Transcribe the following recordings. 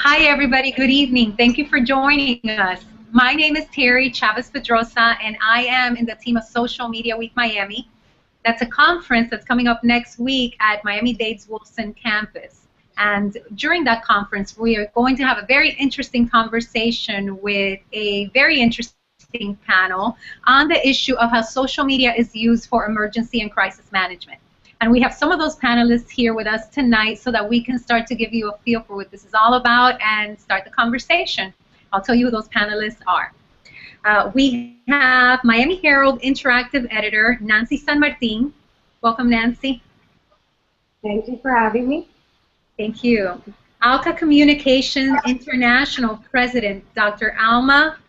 Hi, everybody. Good evening. Thank you for joining us. My name is Terry Chavez-Pedrosa, and I am in the team of Social Media Week Miami. That's a conference that's coming up next week at Miami-Dade's Wilson campus. And during that conference, we are going to have a very interesting conversation with a very interesting panel on the issue of how social media is used for emergency and crisis management. And we have some of those panelists here with us tonight so that we can start to give you a feel for what this is all about and start the conversation. I'll tell you who those panelists are. We have Miami Herald Interactive Editor, Nancy San Martin. Welcome, Nancy. Thank you for having me. Thank you. Alka Communications International President, Dr. Alma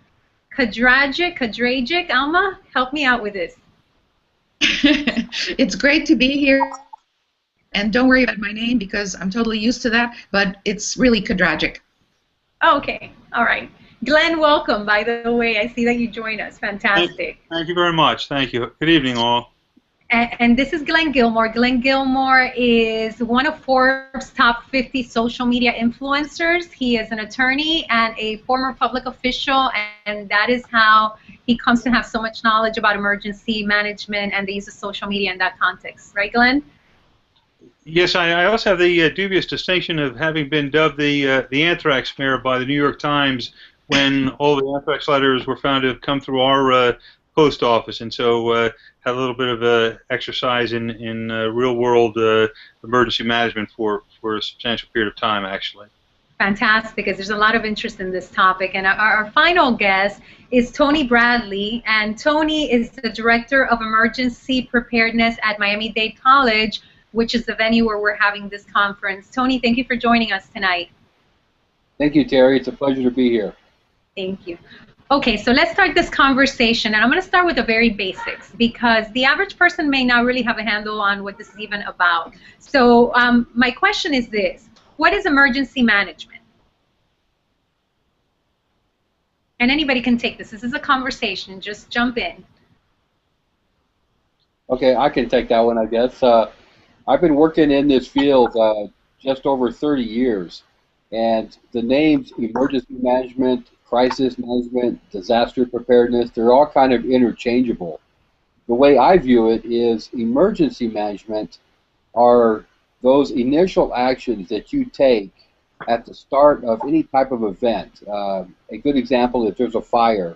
Kadragic. Alma, help me out with this. It's great to be here, and don't worry about my name because I'm totally used to that, but it's really Kadragic. Okay, all right. Glenn, welcome, by the way. I see that you joined us. Fantastic. Thank you very much. Thank you. Good evening, all. And this is Glenn Gilmore. Glenn Gilmore is one of Forbes' top 50 social media influencers. He is an attorney and a former public official, and that is how he comes to have so much knowledge about emergency management and the use of social media in that context. Right, Glenn? Yes, I also have the dubious distinction of having been dubbed the anthrax mayor by the New York Times when all the anthrax letters were found to have come through our post office, and so had a little bit of exercise in real-world emergency management for a substantial period of time, actually. Fantastic, because there's a lot of interest in this topic. And our final guest is Tony Bradley, and Tony is the Director of Emergency Preparedness at Miami-Dade College, which is the venue where we're having this conference. Tony, thank you for joining us tonight. Thank you, Terry. It's a pleasure to be here. Thank you. Okay, so let's start this conversation, and I'm going to start with the very basics because the average person may not really have a handle on what this is even about. So my question is this: what is emergency management? And anybody can take this. This is a conversation. Just jump in. Okay, I can take that one, I guess. I've been working in this field just over 30 years, and the names emergency management, crisis management, disaster preparedness, they're all kind of interchangeable. The way I view it is emergency management are those initial actions that you take at the start of any type of event. A good example, if there's a fire,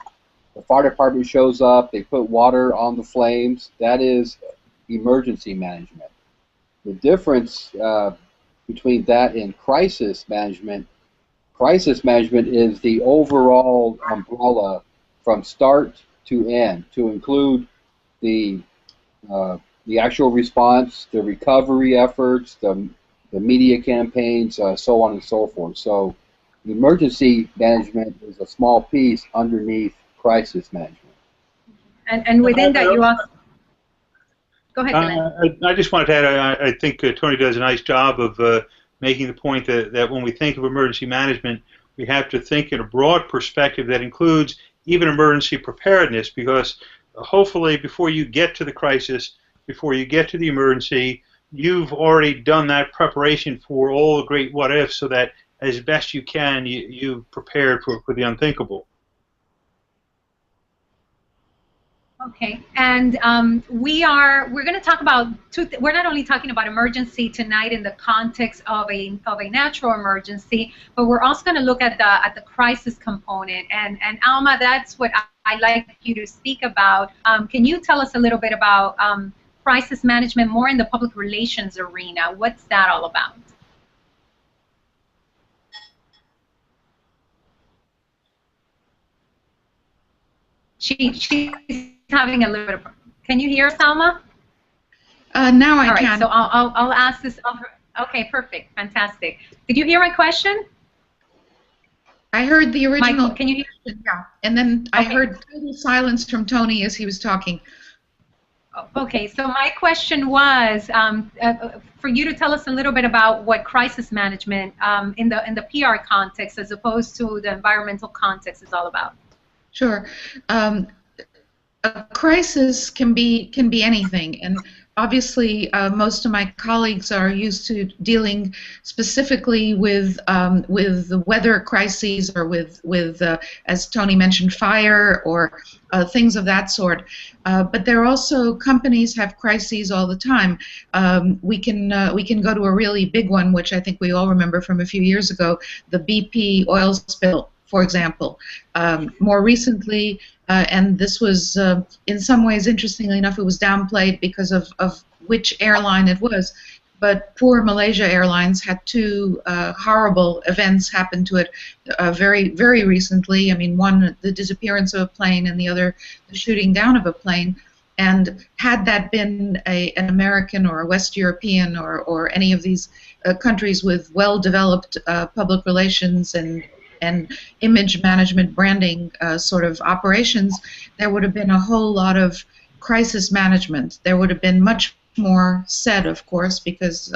the fire department shows up, they put water on the flames, that is emergency management. The difference between that and crisis management is the overall umbrella from start to end, to include the actual response, the recovery efforts, the media campaigns, so on and so forth. So emergency management is a small piece underneath crisis management. And within that, you also... Go ahead, Glenn. I just wanted to add, I think Tony does a nice job of making the point that when we think of emergency management, we have to think in a broad perspective that includes even emergency preparedness, because hopefully before you get to the crisis, before you get to the emergency, you've already done that preparation for all the great what-ifs so that as best you can, you've prepared for the unthinkable. Okay, and we're going to talk about we're not only talking about emergency tonight in the context of a natural emergency, but we're also going to look at the crisis component. And Alma, that's what I'd like you to speak about. Can you tell us a little bit about crisis management more in the public relations arena? What's that all about? She's having a little bit of... Can you hear us, Alma? Now I can. All right, so I'll ask this of her. Okay, perfect, fantastic. Did you hear my question? I heard the original. Michael, can you hear? Yeah, and then I heard total silence from Tony as he was talking. Okay, so my question was for you to tell us a little bit about what crisis management in the PR context as opposed to the environmental context is all about. Sure. A crisis can be anything, and obviously, most of my colleagues are used to dealing specifically with the weather crises or with as Tony mentioned, fire or things of that sort. But there are also companies have crises all the time. We can go to a really big one, which I think we all remember from a few years ago, the BP oil spill, for example. More recently, and this was, in some ways, interestingly enough, it was downplayed because of which airline it was. But poor Malaysia Airlines had two horrible events happen to it very, very recently. I mean, one, the disappearance of a plane, and the other, the shooting down of a plane. And had that been an American or a West European or any of these countries with well-developed public relations and image management, branding sort of operations, there would have been a whole lot of crisis management. There would have been much more said, of course, because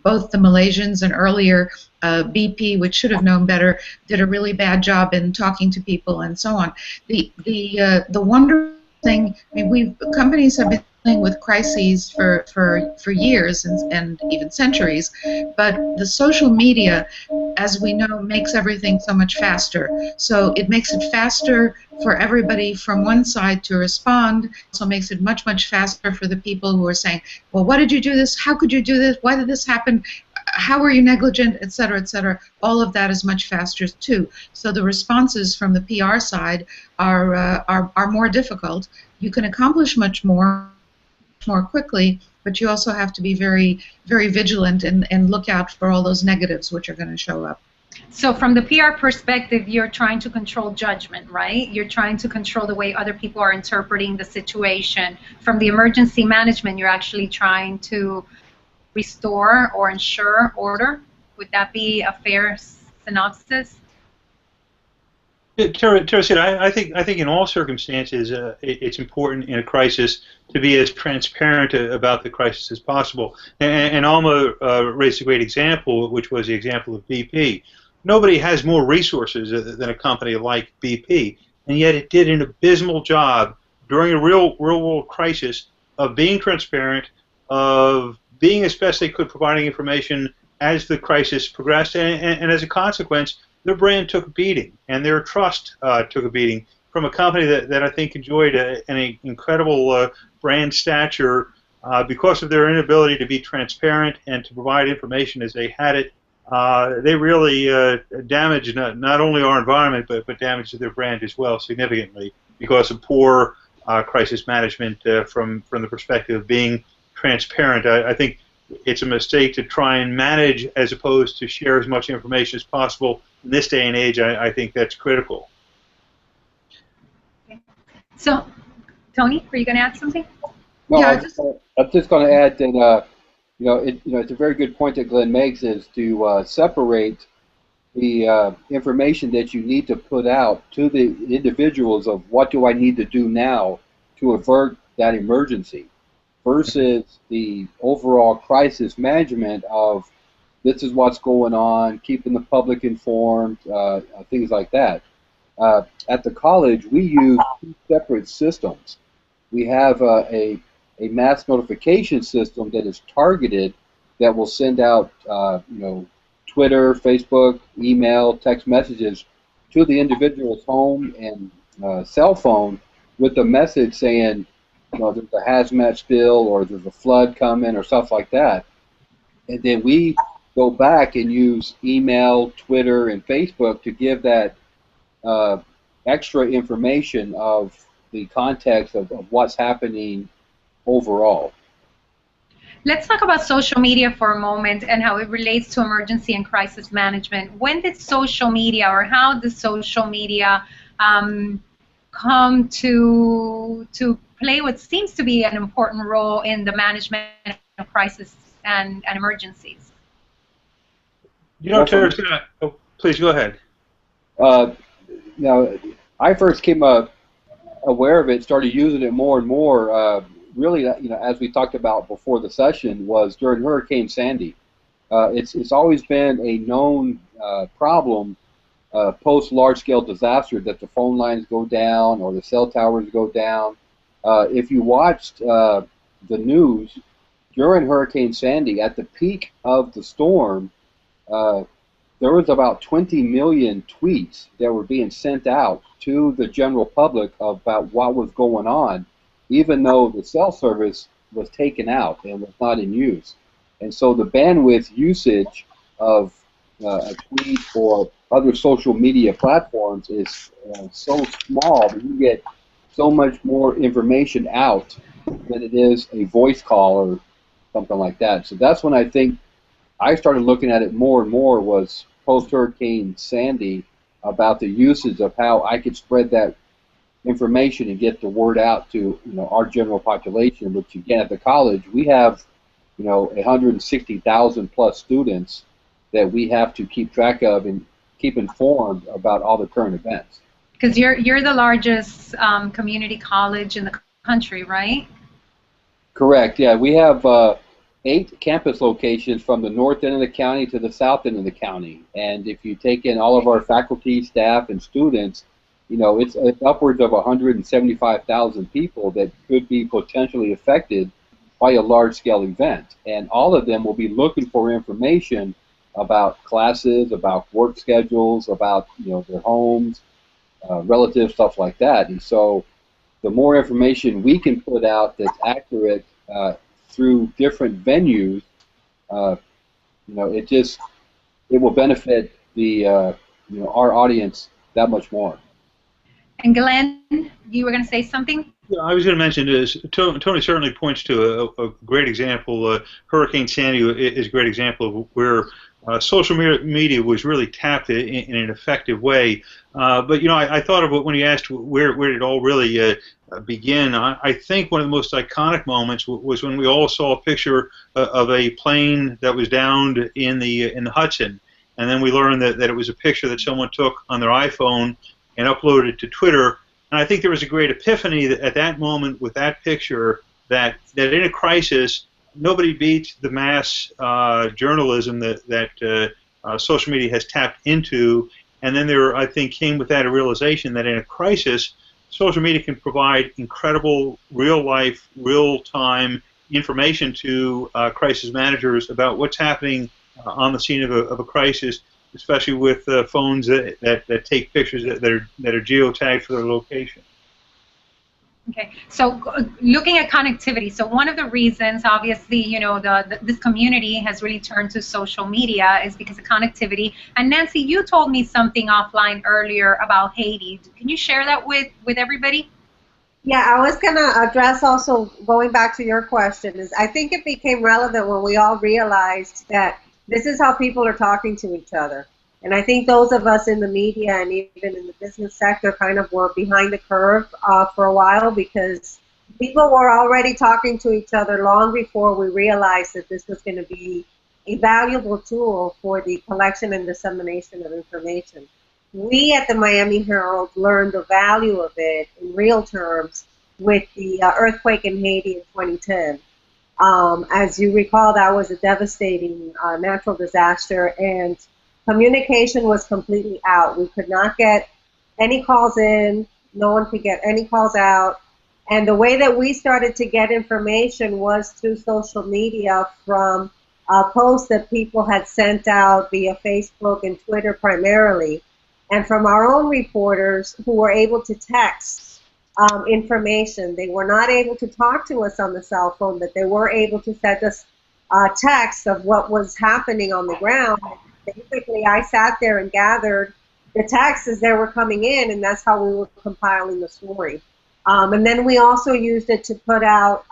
both the Malaysians and earlier BP, which should have known better, did a really bad job in talking to people and so on. The wonderful thing, I mean, companies have been dealing with crises for years and even centuries, but the social media, as we know, makes everything so much faster. So it makes it faster for everybody from one side to respond. So it makes it much, much faster for the people who are saying, well, why did you do this? How could you do this? Why did this happen? How were you negligent, et cetera, et cetera. All of that is much faster too. So the responses from the PR side are more difficult. You can accomplish much more quickly, but you also have to be very, very vigilant and look out for all those negatives which are going to show up. So from the PR perspective, you're trying to control judgment, right? You're trying to control the way other people are interpreting the situation. From the emergency management, you're actually trying to restore or ensure order. Would that be a fair synopsis? Teresita, I think in all circumstances it's important in a crisis to be as transparent about the crisis as possible. And Alma raised a great example, which was the example of BP. Nobody has more resources than a company like BP, and yet it did an abysmal job during a real world crisis of being transparent, of being as best they could providing information as the crisis progressed, and as a consequence, their brand took a beating, and their trust took a beating from a company that I think enjoyed an incredible brand stature because of their inability to be transparent and to provide information as they had it. They really damaged not only our environment, but damaged their brand as well significantly because of poor crisis management from the perspective of being transparent. I think it's a mistake to try and manage as opposed to share as much information as possible. In this day and age, I think that's critical. So, Tony, are you going to add something? No, Yeah, I'm just going to add that it's a very good point that Glenn makes, is to separate the information that you need to put out to the individuals of what do I need to do now to avert that emergency, versus the overall crisis management of this is what's going on, keeping the public informed, things like that. At the college, we use two separate systems. We have a mass notification system that is targeted, that will send out Twitter, Facebook, email, text messages to the individual's home and cell phone with a message saying, there's a hazmat spill or there's a flood coming or stuff like that. And then we go back and use email, Twitter, and Facebook to give that extra information of the context of what's happening overall. Let's talk about social media for a moment and how it relates to emergency and crisis management. When did social media, or how does social media come to play what seems to be an important role in the management of crisis and emergencies? Teresita, please go ahead. I first came aware of it, started using it more and more. Really, as we talked about before the session, was during Hurricane Sandy. It's always been a known problem post large-scale disaster that the phone lines go down or the cell towers go down. If you watched the news during Hurricane Sandy. At the peak of the storm, there was about 20 million tweets that were being sent out to the general public about what was going on, even though the cell service was taken out and was not in use. And so the bandwidth usage of a tweet or other social media platforms is so small that you get so much more information out than it is a voice call or something like that. So that's when I think I started looking at it more and more, was post-Hurricane Sandy, about the usage of how I could spread that information and get the word out to our general population. Which again, at the college we have 160,000 plus students that we have to keep track of and keep informed about all the current events. Because you're the largest community college in the country, right? Correct. Yeah, we have 8 campus locations from the north end of the county to the south end of the county, and if you take in all of our faculty, staff, and students, it's upwards of 175,000 people that could be potentially affected by a large-scale event, and all of them will be looking for information about classes, about work schedules, about their homes, relative stuff like that. And so the more information we can put out that's accurate through different venues, it will benefit the our audience that much more. And Glenn, you were going to say something? Yeah, I was going to mention is Tony certainly points to a great example. Hurricane Sandy is a great example of where social media was really tapped in an effective way. But I thought of it when you asked where did it all really begin. I think one of the most iconic moments was when we all saw a picture of a plane that was downed in the Hudson, and then we learned that it was a picture that someone took on their iPhone and uploaded to Twitter. And I think there was a great epiphany at that moment with that picture that in a crisis, nobody beats the mass journalism that social media has tapped into. And then there, I think, came with that a realization that in a crisis, social media can provide incredible real-life, real-time information to crisis managers about what's happening on the scene of a crisis, especially with phones that take pictures that are geotagged for their location. Okay, so looking at connectivity, so one of the reasons, obviously, this community has really turned to social media is because of connectivity. And Nancy, you told me something offline earlier about Haiti. Can you share that with everybody? Yeah, I was going to address also, going back to your question, is I think it became relevant when we all realized that this is how people are talking to each other. And I think those of us in the media and even in the business sector kind of were behind the curve for a while, because people were already talking to each other long before we realized that this was going to be a valuable tool for the collection and dissemination of information. We at the Miami Herald learned the value of it in real terms with the earthquake in Haiti in 2010. As you recall, that was a devastating natural disaster, and communication was completely out. We could not get any calls in. No one could get any calls out. And the way that we started to get information was through social media, from posts that people had sent out via Facebook and Twitter primarily, and from our own reporters who were able to text information. They were not able to talk to us on the cell phone, but they were able to send us text of what was happening on the ground. Basically, I sat there and gathered the texts as they were coming in, and that's how we were compiling the story. And then we also used it to put out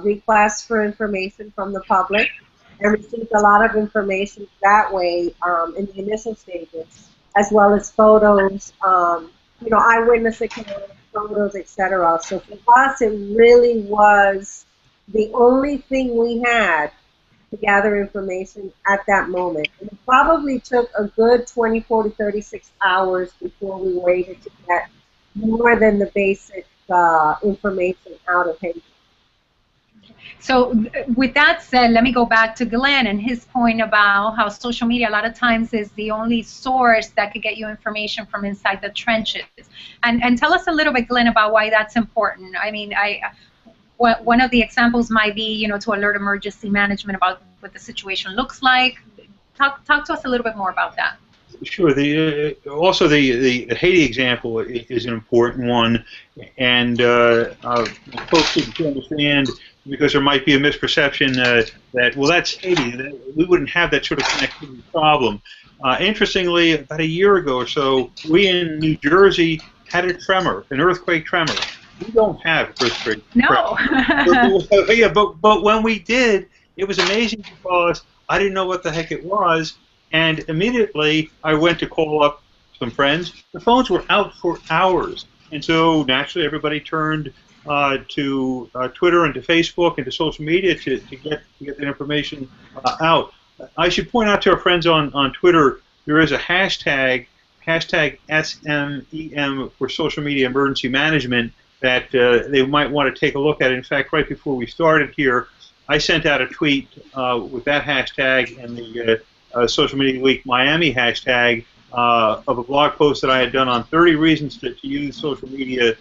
requests for information from the public, and received a lot of information that way in the initial stages, as well as photos, eyewitness accounts, photos, etc. So for us, it really was the only thing we had to gather information at that moment. And it probably took a good 24 to 36 hours before we were able to get more than the basic information out of Haiti. So with that said, let me go back to Glenn and his point about how social media a lot of times is the only source that could get you information from inside the trenches. And tell us a little bit, Glenn, about why that's important. I mean, one of the examples might be, you know, to alert emergency management about what the situation looks like. Talk to us a little bit more about that. Sure. Also the Haiti example is an important one, and folks should understand, because there might be a misperception that, well, that's Haiti. We wouldn't have that sort of connectivity problem. Interestingly, about a year ago or so, we in New Jersey had a tremor, an earthquake tremor. We don't have earthquake No. tremor. Yeah, but when we did, it was amazing because I didn't know what the heck it was. And immediately, I went to call up some friends. The phones were out for hours. And so, naturally, everybody turned to Twitter and to Facebook and to social media to get that information out. I should point out to our friends on Twitter, there is a hashtag SMEM for social media emergency management that they might want to take a look at. In fact, right before we started here, I sent out a tweet with that hashtag and the Social Media Week Miami hashtag of a blog post that I had done on 30 reasons to use social media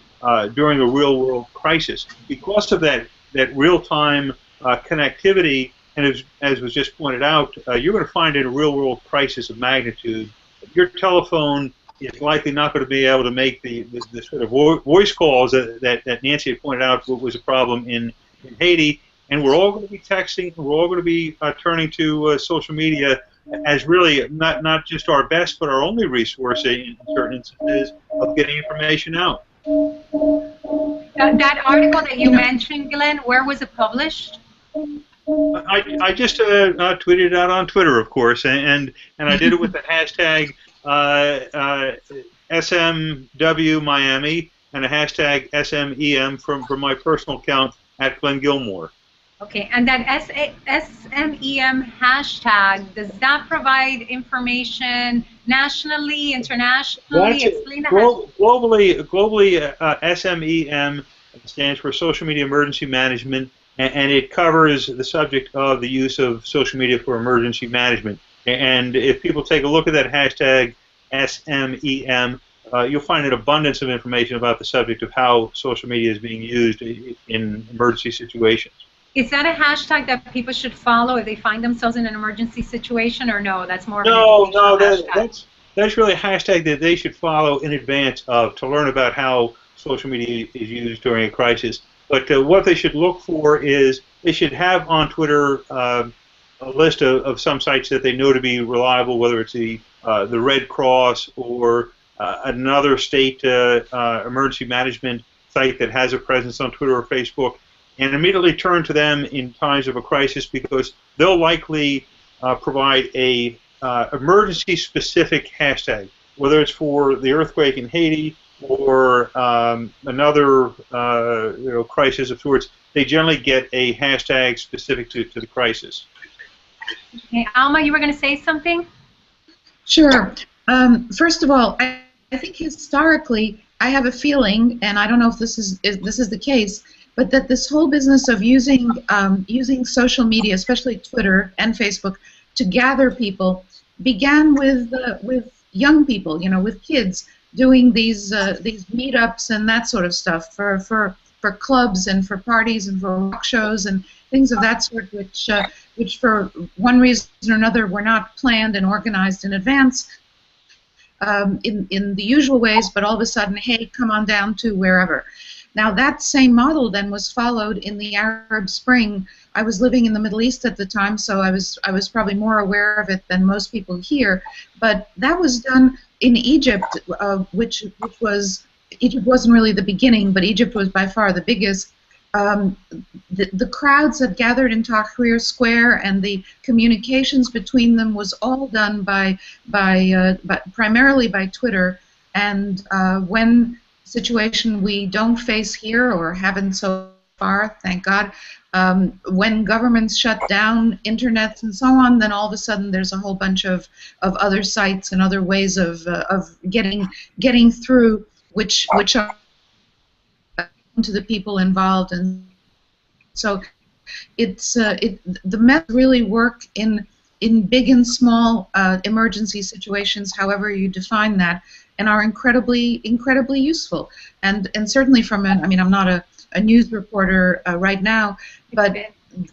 during a real-world crisis. Because of that real-time connectivity, and as was just pointed out, you're going to find in a real-world crisis of magnitude, your telephone is likely not going to be able to make the sort of voice calls that Nancy had pointed out was a problem in Haiti. And we're all going to be texting, and we're all going to be turning to social media as really not just our best, but our only resource in certain instances of getting information out. That article that you mentioned, Glenn, where was it published? I just tweeted it out on Twitter, of course, and I did it with the hashtag SMW Miami and a hashtag SMEM from my personal account at Glenn Gilmore. Okay, and that SMEM hashtag, does that provide information nationally, internationally? Explain that. Globally, SMEM stands for Social Media Emergency Management, and it covers the subject of the use of social media for emergency management. And if people take a look at that hashtag SMEM, you'll find an abundance of information about the subject of how social media is being used in emergency situations. Is that a hashtag that people should follow if they find themselves in an emergency situation, or no? That's more of an that's really a hashtag that they should follow in advance to learn about how social media is used during a crisis. But what they should look for is they should have on Twitter a list of some sites that they know to be reliable, whether it's the Red Cross or another state emergency management site that has a presence on Twitter or Facebook, and immediately turn to them in times of a crisis, because they'll likely provide a emergency-specific hashtag, whether it's for the earthquake in Haiti or another crisis of sorts. They generally get a hashtag specific to the crisis. Okay, Alma, you were going to say something? Sure. First of all, I think historically, I have a feeling, and I don't know if this is the case, but that this whole business of using social media, especially Twitter and Facebook, to gather people began with young people, with kids doing these meetups and that sort of stuff for clubs and for parties and for rock shows and things of that sort, which for one reason or another were not planned and organized in advance in the usual ways, but all of a sudden, hey, come on down to wherever. Now that same model then was followed in the Arab Spring. I was living in the Middle East at the time, so I was probably more aware of it than most people here. But that was done in Egypt, which Egypt wasn't really the beginning, but Egypt was by far the biggest. The crowds that gathered in Tahrir Square and the communications between them was all done primarily by Twitter. And when situation we don't face here or haven't so far, thank God, when governments shut down internets and so on, then all of a sudden there's a whole bunch of other sites and other ways of getting through which are to the people involved. And so the methods really work in big and small emergency situations, however you define that, and are incredibly useful. And certainly from I'm not a news reporter right now, but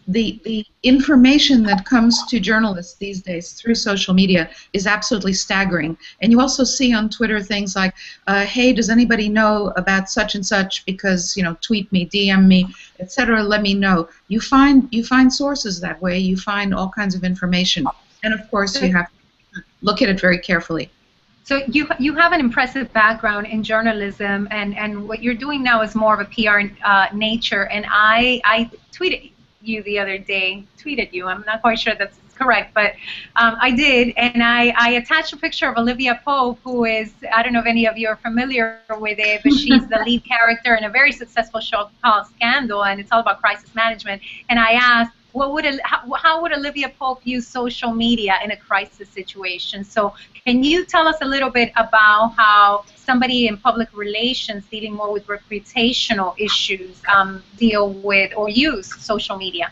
the information that comes to journalists these days through social media is absolutely staggering. And you also see on Twitter things like, hey, does anybody know about such and such? Because, you know, tweet me, DM me, etc. Let me know. You find sources that way. You find all kinds of information, and of course you have to look at it very carefully. So you have an impressive background in journalism, and what you're doing now is more of a PR nature. And I tweeted you the other day. Tweeted you. I'm not quite sure that's correct, but I did, and I attached a picture of Olivia Pope, who is, I don't know if any of you are familiar with it, but she's the lead character in a very successful show called Scandal, and it's all about crisis management. And I asked, how would Olivia Pope use social media in a crisis situation? So can you tell us a little bit about how somebody in public relations dealing more with reputational issues deal with or use social media?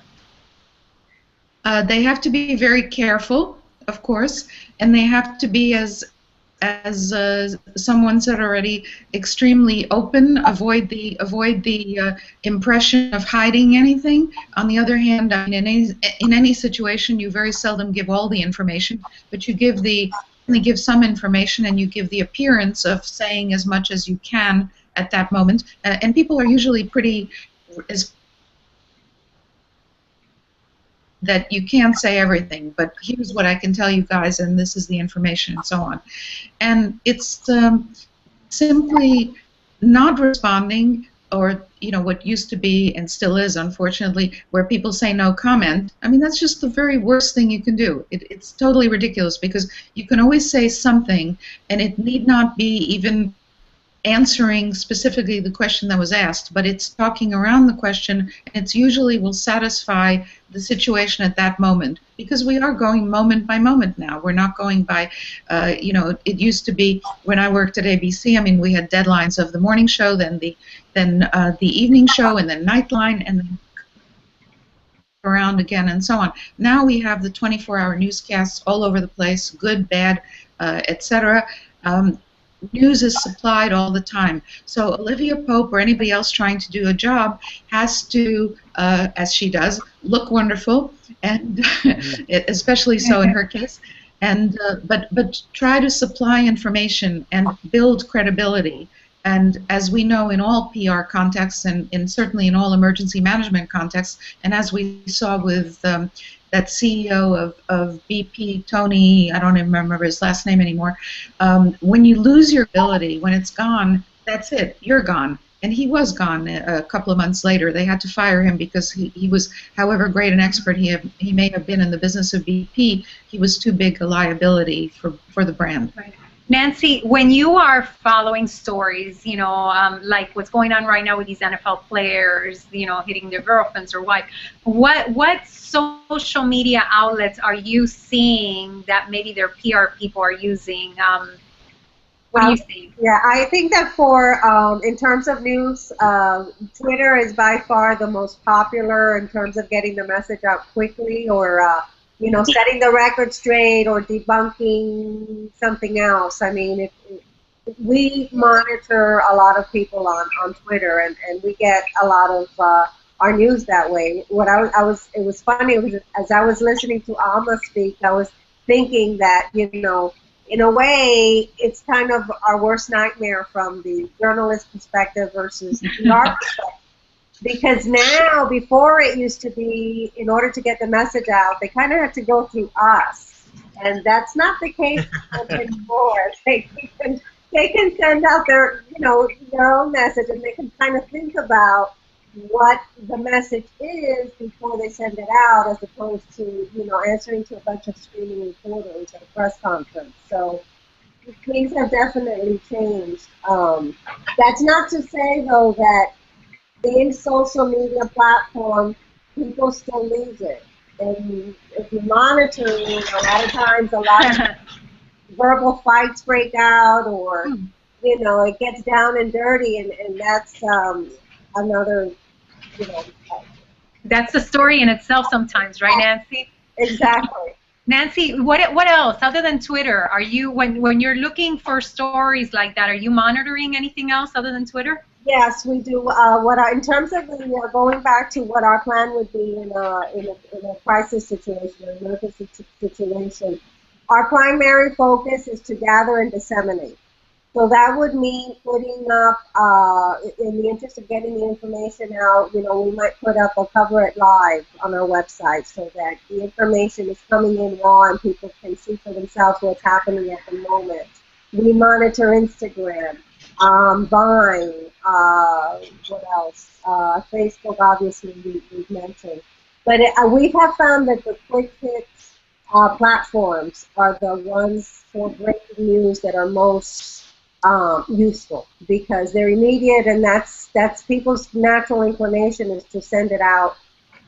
They have to be very careful, of course, and they have to be, as someone said already, extremely open. Avoid the impression of hiding anything. On the other hand, I mean, in any situation, you very seldom give all the information, but you only give some information, and you give the appearance of saying as much as you can at that moment. And people are usually pretty that you can't say everything, but here's what I can tell you guys, and this is the information, and so on. And it's simply not responding, or, you know, what used to be and still is, unfortunately, where people say no comment. I mean, that's just the very worst thing you can do. It's totally ridiculous, because you can always say something, and it need not be even answering specifically the question that was asked, but it's talking around the question, and it's usually will satisfy the situation at that moment, because we are going moment by moment now. We're not going by, you know, it used to be when I worked at ABC, I mean, we had deadlines of the morning show, then the evening show, and then Nightline, and then around again, and so on. Now we have the 24-hour newscasts all over the place, good, bad, etc. News is supplied all the time. So Olivia Pope or anybody else trying to do a job has to, as she does, look wonderful, and especially so in her case, and but try to supply information and build credibility. And as we know in all PR contexts, and certainly in all emergency management contexts, and as we saw with that CEO of BP, Tony, I don't even remember his last name anymore, when you lose your ability, when it's gone, that's it, you're gone. And he was gone a couple of months later. They had to fire him because he was, however great an expert he may have been in the business of BP, he was too big a liability for the brand. Right. Nancy, when you are following stories, you know, like what's going on right now with these NFL players, you know, hitting their girlfriends or wife, what social media outlets are you seeing that maybe their PR people are using? What do you think? Yeah, I think that for, in terms of news, Twitter is by far the most popular in terms of getting the message out quickly, or you know, setting the record straight or debunking something else. I mean, we monitor a lot of people on Twitter, and we get a lot of our news that way. It was funny, as I was listening to Alma speak, I was thinking that, you know, in a way, it's kind of our worst nightmare from the journalist perspective versus the PR perspective. Because now, before it used to be, in order to get the message out, they kind of had to go through us. And that's not the case anymore. They can send out their own message, and they can kind of think about what the message is before they send it out, as opposed to, you know, answering to a bunch of screaming reporters at a press conference. So things have definitely changed. That's not to say, though, that in social media platform, people still lose it. And if you monitor, a lot of times, a lot of verbal fights break out, or, you know, it gets down and dirty, and that's another, you know. That's the story in itself sometimes, right, Nancy? Exactly. Nancy, what else other than Twitter are you, when you're looking for stories like that, are you monitoring anything else other than Twitter? Yes, we do. In terms of the, going back to what our plan would be in a crisis situation, an emergency situation, our primary focus is to gather and disseminate. So that would mean putting up, in the interest of getting the information out, we might put up a cover it live on our website so that the information is coming in raw and people can see for themselves what's happening at the moment. We monitor Instagram, Vine, what else? Facebook, obviously, we've mentioned. But we have found that the quick hits platforms are the ones for breaking news that are most useful because they're immediate, and that's people's natural inclination is to send it out.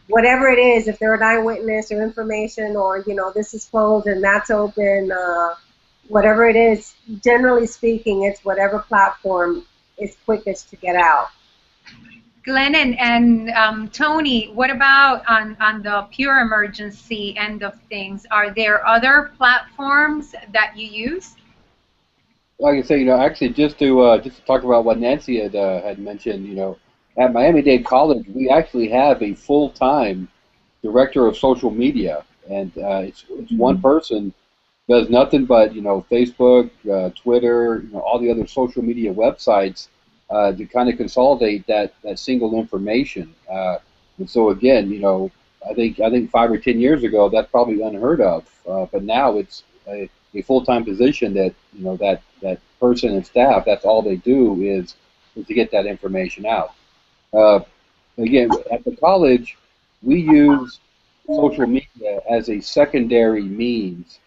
Whatever it is, if they're an eyewitness or information or, this is closed and that's open, whatever it is, generally speaking, it's whatever platform is quickest to get out. Glenn and Tony, what about on the pure emergency end of things? Are there other platforms that you use? Like I say, actually, just to talk about what Nancy had mentioned, at Miami-Dade College, we actually have a full-time director of social media, and it's one person does nothing but Facebook, Twitter, all the other social media websites to kind of consolidate that single information. And so again, I think 5 or 10 years ago that's probably unheard of, but now it's a full-time position that that person and staff, that's all they do is to get that information out. Again, at the college, we use social media as a secondary means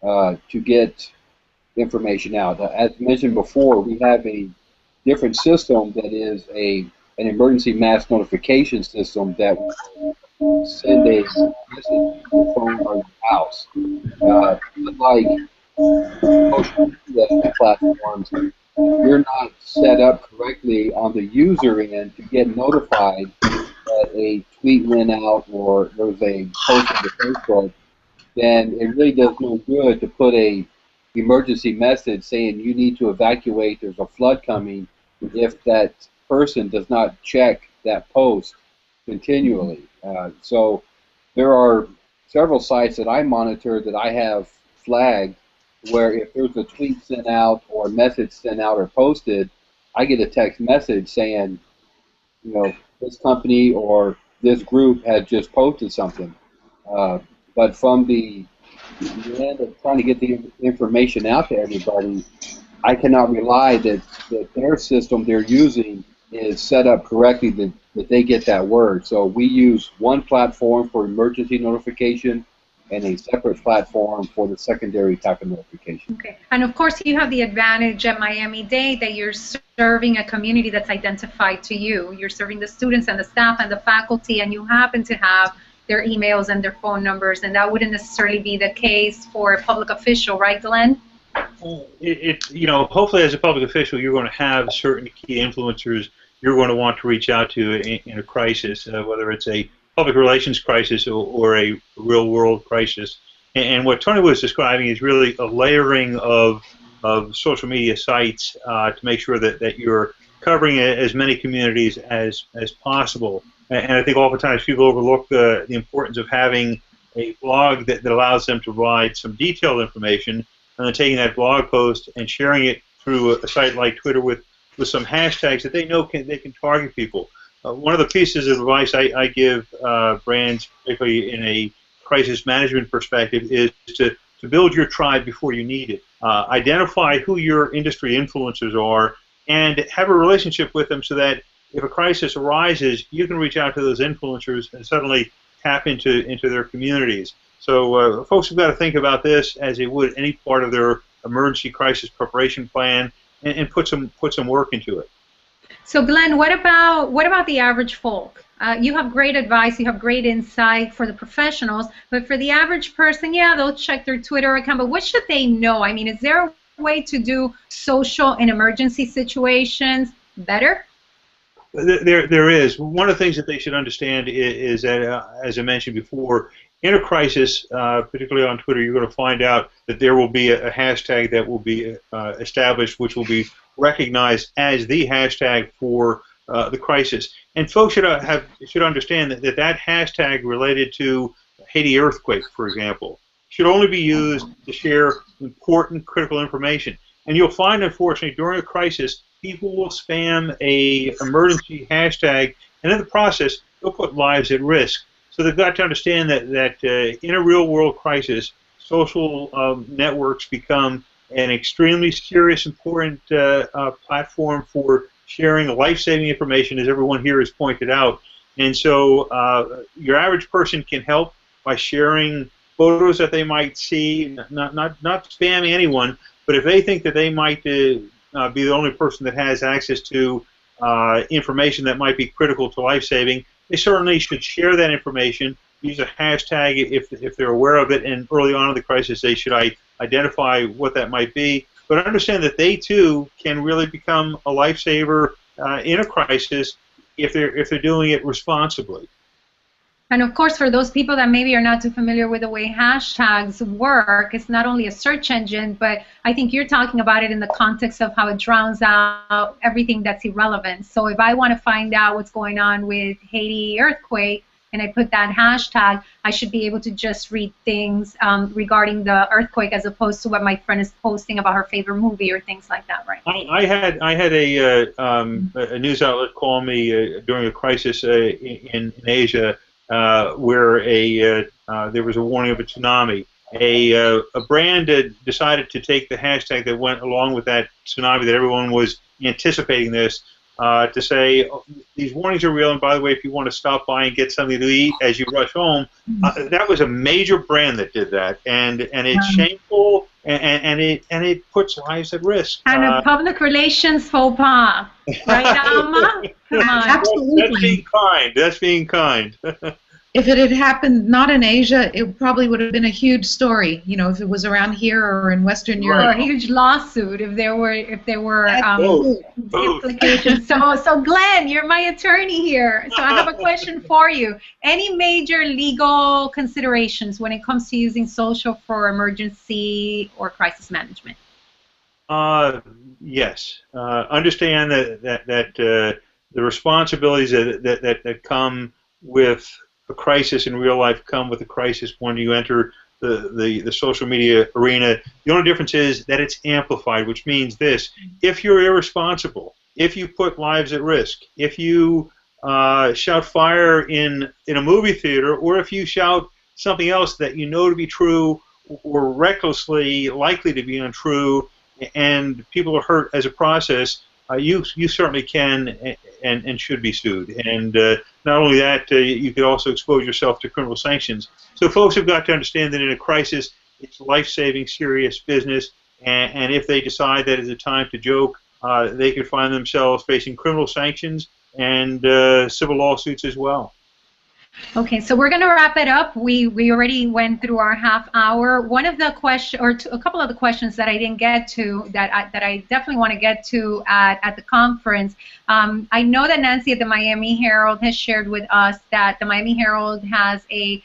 to get information out. As mentioned before, we have a different system that is an emergency mass notification system that will send a message to your phone or your house. Unlike social media platforms, you're not set up correctly on the user end to get notified that a tweet went out or there was a post on the Facebook, then it really does no good to put a emergency message saying you need to evacuate, there's a flood coming, if that person does not check that post continually. So there are several sites that I monitor that I have flagged where if there's a tweet sent out or a message sent out or posted, I get a text message saying, this company or this group had just posted something. But from the end of trying to get the information out to everybody, I cannot rely that their system they're using is set up correctly that they get that word. So we use one platform for emergency notification and a separate platform for the secondary type of notification. Okay, and of course you have the advantage at Miami-Dade that you're serving a community that's identified to you. You're serving the students and the staff and the faculty, and you happen to have their emails and their phone numbers, and that wouldn't necessarily be the case for a public official, right, Glenn? Hopefully as a public official you're going to have certain key influencers you're going to want to reach out to in a crisis, whether it's a public relations crisis or a real-world crisis. And what Tony was describing is really a layering of social media sites to make sure that you're covering as many communities as possible. And I think oftentimes people overlook the importance of having a blog that allows them to provide some detailed information, and then taking that blog post and sharing it through a site like Twitter with some hashtags that they know they can target people. One of the pieces of advice I give brands, particularly in a crisis management perspective, is to build your tribe before you need it. Identify who your industry influencers are and have a relationship with them so that if a crisis arises, you can reach out to those influencers and suddenly tap into their communities. So folks have got to think about this as they would any part of their emergency crisis preparation plan and put some work into it. So Glenn, what about the average folk? You have great advice, you have great insight for the professionals, but for the average person, yeah, they'll check their Twitter account, but what should they know? I mean, is there a way to do social in emergency situations better? There is. One of the things that they should understand is that, as I mentioned before, in a crisis, particularly on Twitter, you're going to find out that there will be a hashtag that will be established, which will be recognized as the hashtag for the crisis. And folks should understand that hashtag related to Haiti earthquake, for example, should only be used to share important, critical information. And you'll find, unfortunately, during a crisis, people will spam a emergency hashtag, and in the process, they'll put lives at risk. So they've got to understand that in a real-world crisis, social networks become an extremely serious, important platform for sharing life-saving information, as everyone here has pointed out. And so your average person can help by sharing photos that they might see, not spamming anyone, but if they think that they might be the only person that has access to information that might be critical to life-saving, they certainly should share that information, use a hashtag if they're aware of it, and early on in the crisis they should identify what that might be. But understand that they too can really become a lifesaver in a crisis if they're doing it responsibly. And of course, for those people that maybe are not too familiar with the way hashtags work, it's not only a search engine, but I think you're talking about it in the context of how it drowns out everything that's irrelevant. So if I want to find out what's going on with Haiti earthquake, and I put that hashtag, I should be able to just read things regarding the earthquake as opposed to what my friend is posting about her favorite movie or things like that, right? I had a news outlet call me during a crisis in Asia where there was a warning of a tsunami. A brand decided to take the hashtag that went along with that tsunami, that everyone was anticipating this, to say, these warnings are real, and by the way, if you want to stop by and get something to eat as you rush home, that was a major brand that did that, and it's shameful, and it puts lives at risk. And a public relations faux pas, right, Alma? Come on. Absolutely. That's being kind. That's being kind. If it had happened not in Asia, it probably would have been a huge story. You know, if it was around here or in Western Europe. Or a huge lawsuit if there were Both. implications. So Glenn, you're my attorney here. So I have a question for you. Any major legal considerations when it comes to using social for emergency or crisis management? Yes. Understand that the responsibilities that come with a crisis in real life come with a crisis when you enter the social media arena. The only difference is that it's amplified, which means this: if you're irresponsible, if you put lives at risk, if you shout fire in a movie theater, or if you shout something else that you know to be true or recklessly likely to be untrue, and people are hurt as a process, you certainly can and should be sued. And not only that, you could also expose yourself to criminal sanctions. So folks have got to understand that in a crisis, it's life-saving, serious business, and if they decide that it's a time to joke, they could find themselves facing criminal sanctions and civil lawsuits as well. Okay, so we're going to wrap it up. We already went through our half hour. One of the questions, or a couple of the questions that I didn't get to, that I definitely want to get to at the conference. I know that Nancy at the Miami Herald has shared with us that the Miami Herald has a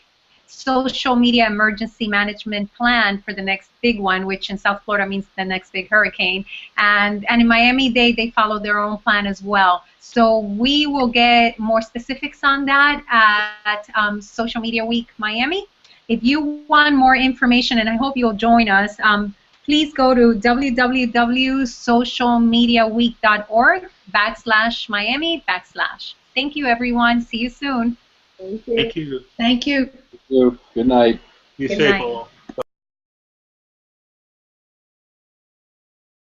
social media emergency management plan for the next big one, which in South Florida means the next big hurricane. And in Miami, they follow their own plan as well. So we will get more specifics on that at Social Media Week Miami. If you want more information, and I hope you'll join us, please go to www.socialmediaweek.org/Miami/. Thank you, everyone. See you soon. Thank you. Thank you. Thank you. Thank you. Good night. Be Good safe, night. all.